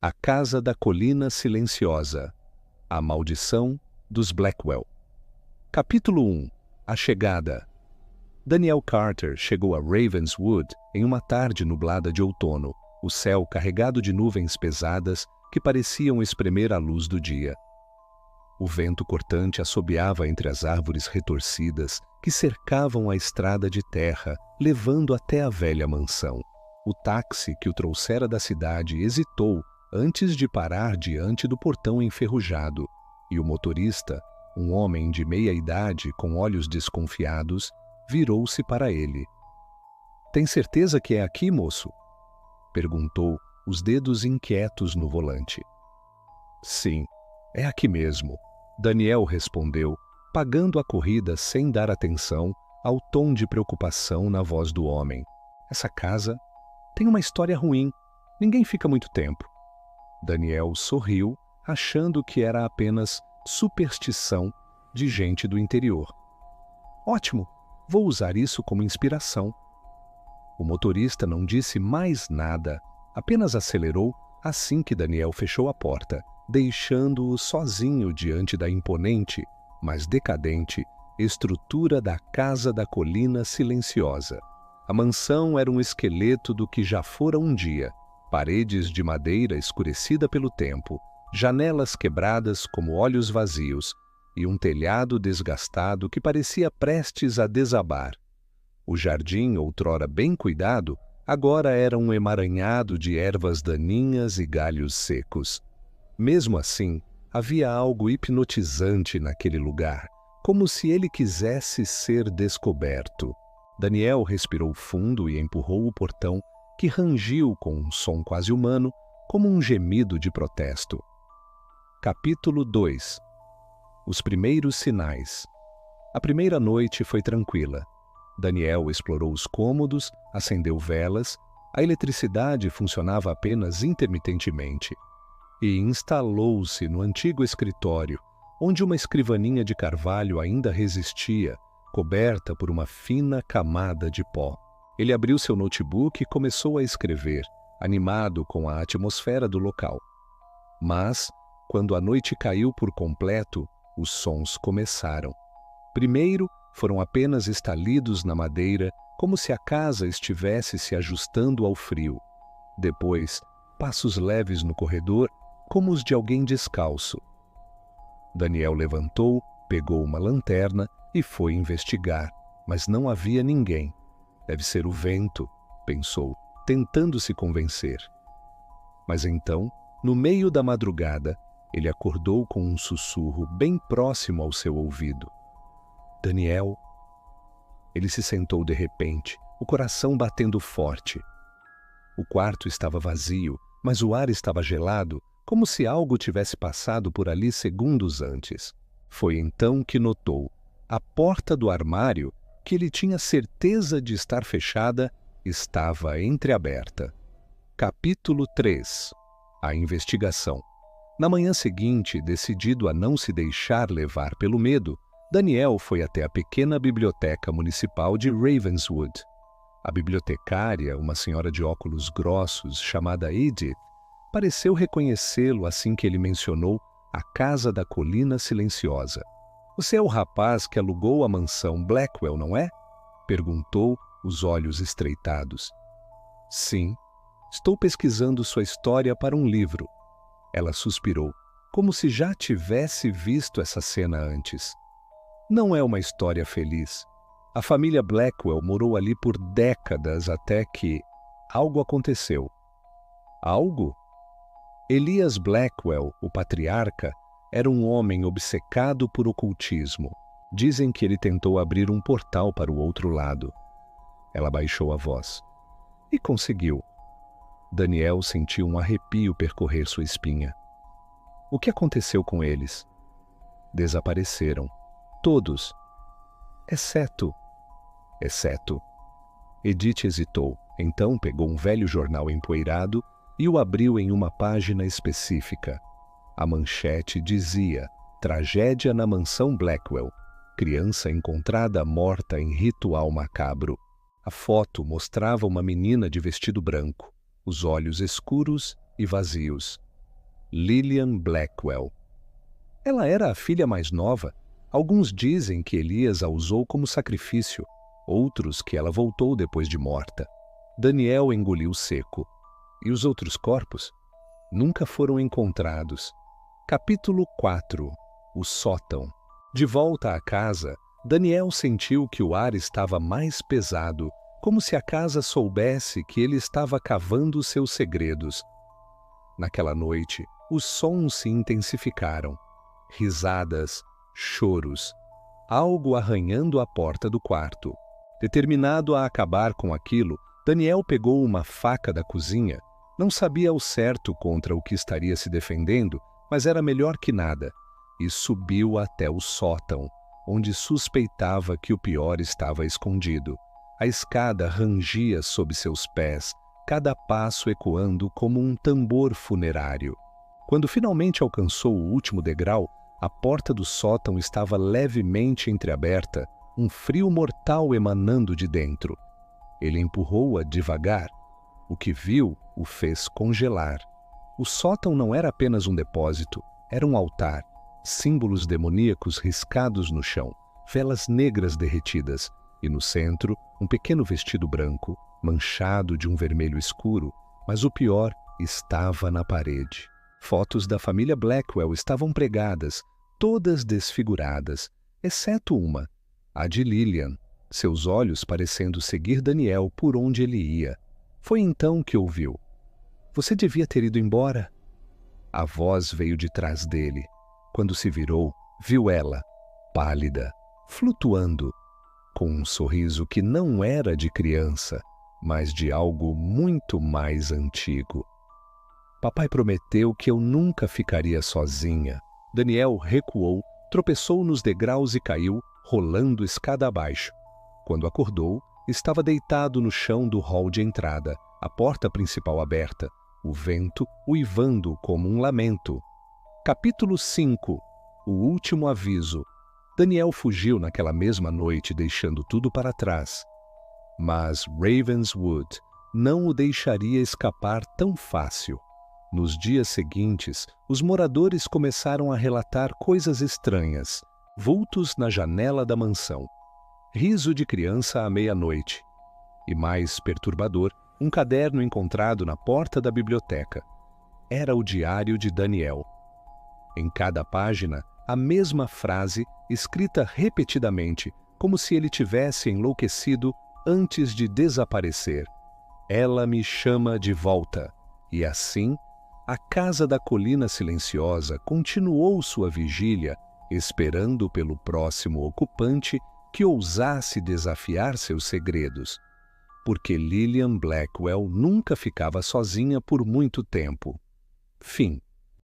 A Casa da Colina Silenciosa. A Maldição dos Blackwell. Capítulo 1. A Chegada. Daniel Carter chegou a Ravenswood em uma tarde nublada de outono, o céu carregado de nuvens pesadas que pareciam espremer a luz do dia. O vento cortante assobiava entre as árvores retorcidas que cercavam a estrada de terra, levando até a velha mansão. O táxi que o trouxera da cidade hesitou antes de parar diante do portão enferrujado, e o motorista, um homem de meia-idade com olhos desconfiados, virou-se para ele. "Tem certeza que é aqui, moço?" perguntou, os dedos inquietos no volante. "Sim, é aqui mesmo", Daniel respondeu, pagando a corrida sem dar atenção ao tom de preocupação na voz do homem. "Essa casa tem uma história ruim. Ninguém fica muito tempo." Daniel sorriu, achando que era apenas superstição de gente do interior. "Ótimo, vou usar isso como inspiração." O motorista não disse mais nada, apenas acelerou assim que Daniel fechou a porta, deixando-o sozinho diante da imponente, mas decadente, estrutura da Casa da Colina Silenciosa. A mansão era um esqueleto do que já fora um dia. Paredes de madeira escurecida pelo tempo, janelas quebradas como olhos vazios e um telhado desgastado que parecia prestes a desabar. O jardim, outrora bem cuidado, agora era um emaranhado de ervas daninhas e galhos secos. Mesmo assim, havia algo hipnotizante naquele lugar, como se ele quisesse ser descoberto. Daniel respirou fundo e empurrou o portão, que rangiu com um som quase humano, como um gemido de protesto. Capítulo 2. Os primeiros sinais. A primeira noite foi tranquila. Daniel explorou os cômodos, acendeu velas, a eletricidade funcionava apenas intermitentemente, e instalou-se no antigo escritório, onde uma escrivaninha de carvalho ainda resistia, coberta por uma fina camada de pó. Ele abriu seu notebook e começou a escrever, animado com a atmosfera do local. Mas, quando a noite caiu por completo, os sons começaram. Primeiro, foram apenas estalidos na madeira, como se a casa estivesse se ajustando ao frio. Depois, passos leves no corredor, como os de alguém descalço. Daniel levantou, pegou uma lanterna e foi investigar, mas não havia ninguém. "Deve ser o vento", pensou, tentando se convencer. Mas então, no meio da madrugada, ele acordou com um sussurro bem próximo ao seu ouvido. "Daniel." Ele se sentou de repente, o coração batendo forte. O quarto estava vazio, mas o ar estava gelado, como se algo tivesse passado por ali segundos antes. Foi então que notou a porta do armário, que ele tinha certeza de estar fechada, estava entreaberta. Capítulo 3. A investigação. Na manhã seguinte, decidido a não se deixar levar pelo medo, Daniel foi até a pequena biblioteca municipal de Ravenswood. A bibliotecária, uma senhora de óculos grossos chamada Edith, pareceu reconhecê-lo assim que ele mencionou a Casa da Colina Silenciosa. "Você é o rapaz que alugou a mansão Blackwell, não é?" perguntou, os olhos estreitados. "Sim, estou pesquisando sua história para um livro." Ela suspirou, como se já tivesse visto essa cena antes. "Não é uma história feliz. A família Blackwell morou ali por décadas até que algo aconteceu." "Algo?" Elias Blackwell, o patriarca, era um homem obcecado por ocultismo. Dizem que ele tentou abrir um portal para o outro lado. Ela baixou a voz. E conseguiu. Daniel sentiu um arrepio percorrer sua espinha. "O que aconteceu com eles?" "Desapareceram. Todos. Exceto." Edith hesitou. Então pegou um velho jornal empoeirado e o abriu em uma página específica. A manchete dizia: "Tragédia na mansão Blackwell. Criança encontrada morta em ritual macabro." A foto mostrava uma menina de vestido branco, os olhos escuros e vazios. Lillian Blackwell. Ela era a filha mais nova. Alguns dizem que Elias a usou como sacrifício, outros que ela voltou depois de morta. Daniel engoliu seco. E os outros corpos? Nunca foram encontrados. Capítulo 4. O sótão. De volta à casa, Daniel sentiu que o ar estava mais pesado, como se a casa soubesse que ele estava cavando seus segredos. Naquela noite, os sons se intensificaram. Risadas, choros, algo arranhando a porta do quarto. Determinado a acabar com aquilo, Daniel pegou uma faca da cozinha. Não sabia ao certo contra o que estaria se defendendo, mas era melhor que nada, e subiu até o sótão, onde suspeitava que o pior estava escondido. A escada rangia sob seus pés, cada passo ecoando como um tambor funerário. Quando finalmente alcançou o último degrau, a porta do sótão estava levemente entreaberta, um frio mortal emanando de dentro. Ele empurrou-a devagar. O que viu o fez congelar. O sótão não era apenas um depósito, era um altar, símbolos demoníacos riscados no chão, velas negras derretidas, e no centro, um pequeno vestido branco, manchado de um vermelho escuro, mas o pior estava na parede. Fotos da família Blackwell estavam pregadas, todas desfiguradas, exceto uma, a de Lillian, seus olhos parecendo seguir Daniel por onde ele ia. Foi então que ouviu. Você devia ter ido embora. A voz veio de trás dele. Quando se virou, viu ela, pálida, flutuando, com um sorriso que não era de criança, mas de algo muito mais antigo. Papai prometeu que eu nunca ficaria sozinha. Daniel recuou, tropeçou nos degraus e caiu, rolando escada abaixo. Quando acordou, estava deitado no chão do hall de entrada, a porta principal aberta, o vento uivando como um lamento. Capítulo 5. O último aviso. Daniel fugiu naquela mesma noite, deixando tudo para trás. Mas Ravenswood não o deixaria escapar tão fácil. Nos dias seguintes, os moradores começaram a relatar coisas estranhas, vultos na janela da mansão, riso de criança à meia-noite. E mais perturbador, um caderno encontrado na porta da biblioteca. Era o diário de Daniel. Em cada página, a mesma frase, escrita repetidamente, como se ele tivesse enlouquecido antes de desaparecer. Ela me chama de volta. E assim, a casa da colina silenciosa continuou sua vigília, esperando pelo próximo ocupante que ousasse desafiar seus segredos. Porque Lillian Blackwell nunca ficava sozinha por muito tempo. Fim.